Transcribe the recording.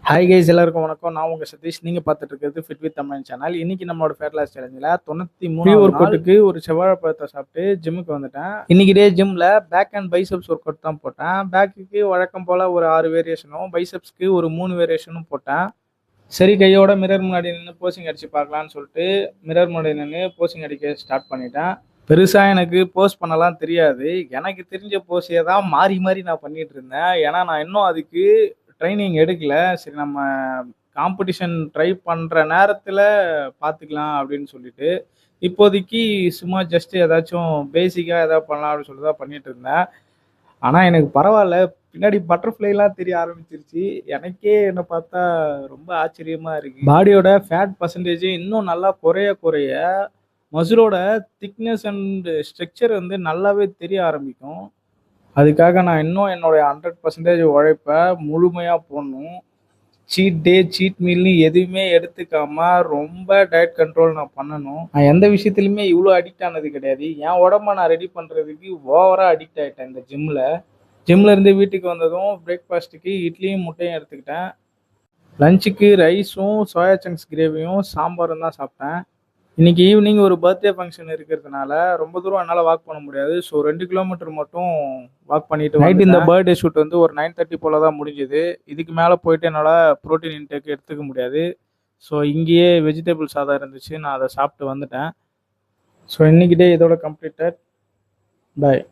Hi guys, எல்லாருக்கும் வணக்கம். நான் உங்க சதீஷ். நீங்க பார்த்துட்டு இருக்கிறது ஃபிட் வித் தமிழ் சேனல். இன்னைக்கு நம்மளோட ஃபேட் லாஸ் சேலஞ்சில் 93 ஒர்க் அவுட்டுக்கு ஒரு செவ்வாழைப்பழத்தை சாப்பிட்டு ஜிம்முக்கு வந்துட்டேன். இன்னைக்கு டே ஜிம்ல back and biceps work out தான் போட்டேன். பேக்குக்கு வழக்கம் போல ஒரு 6 வேரியேஷனும், பைசப்ஸ்க்கு ஒரு 3 வேரியேஷனும் போட்டேன். சரி, கையோட மிரர் முன்னாடி நின்று போஸ்டிங் அடிச்சு பார்க்கலான்னு சொல்லிட்டு மிரர் முன்னாடி நின்று போஸ்டிங் அடிக்க ஸ்டார்ட் பண்ணிட்டேன். பெருசா எனக்கு போஸ்ட் பண்ணலாம் தெரியாது. எனக்கு தெரிஞ்ச போஸையே தான் மாறி மாறி நான் பண்ணிட்டு இருந்தேன். ஏன்னா நான் இன்னும் அதுக்கு ட்ரைனிங் எடுக்கல. சரி, நம்ம காம்படிஷன் ட்ரை பண்ணுற நேரத்தில் பார்த்துக்கலாம் அப்படின்னு சொல்லிட்டு இப்போதைக்கு சும்மா ஜஸ்ட் ஏதாச்சும் பேசிக்காக ஏதாவது பண்ணலாம் அப்படின்னு சொல்லிட்டு தான் பண்ணிட்டு இருந்தேன். ஆனால் எனக்கு பரவாயில்ல, பின்னாடி பட்டர்ஃப்ளைலாம் தெரிய ஆரம்பிச்சிருச்சு. எனக்கே என்னை பார்த்தா ரொம்ப ஆச்சரியமா இருக்கு. பாடியோட ஃபேட் பர்சன்டேஜ் இன்னும் நல்லா குறைய குறைய மசிலோட திக்னஸ் அண்ட் ஸ்ட்ரக்சர் வந்து நல்லாவே தெரிய ஆரம்பிக்கும். அதுக்காக நான் இன்னும் என்னுடைய 100% உழைப்பை முழுமையாக போடணும். சீட் டே, சீட் மீல்னு எதுவுமே எடுத்துக்காம ரொம்ப டயட் கண்ட்ரோல் நான் பண்ணணும். நான் எந்த விஷயத்துலையுமே இவ்வளோ அடிக்ட் ஆனது கிடையாது. என் உடம்ப நான் ரெடி பண்ணுறதுக்கு ஓவராக அடிக்ட் ஆகிட்டேன் இந்த ஜிம்மில் இருந்து வீட்டுக்கு வந்ததும் பிரேக்ஃபாஸ்ட்டுக்கு இட்லியும் முட்டையும் எடுத்துக்கிட்டேன். லஞ்சுக்கு ரைஸும் சோயா சங்க்ஸ் கிரேவியும் சாம்பாரும் தான் சாப்பிட்டேன். இன்னைக்கு ஈவினிங் ஒரு பர்த்டே ஃபங்க்ஷன் இருக்கிறதுனால ரொம்ப தூரம் என்னால் வாக் பண்ண முடியாது. ஸோ 2 கிலோமீட்டர் மட்டும் வாக் பண்ணிட்டு நைட் இந்த பர்த்டே ஷூட் வந்து ஒரு 9:30 போல தான் முடிஞ்சுது. இதுக்கு மேலே போயிட்டு என்னால் ப்ரோட்டீன் இன்டேக் எடுத்துக்க முடியாது. ஸோ இங்கேயே வெஜிடபிள் சாதம் இருந்துச்சு, நான் அதை சாப்பிட்டு வந்துட்டேன். ஸோ இன்னைக்கு டே இதோட கம்ப்ளீட்டட். பாய்.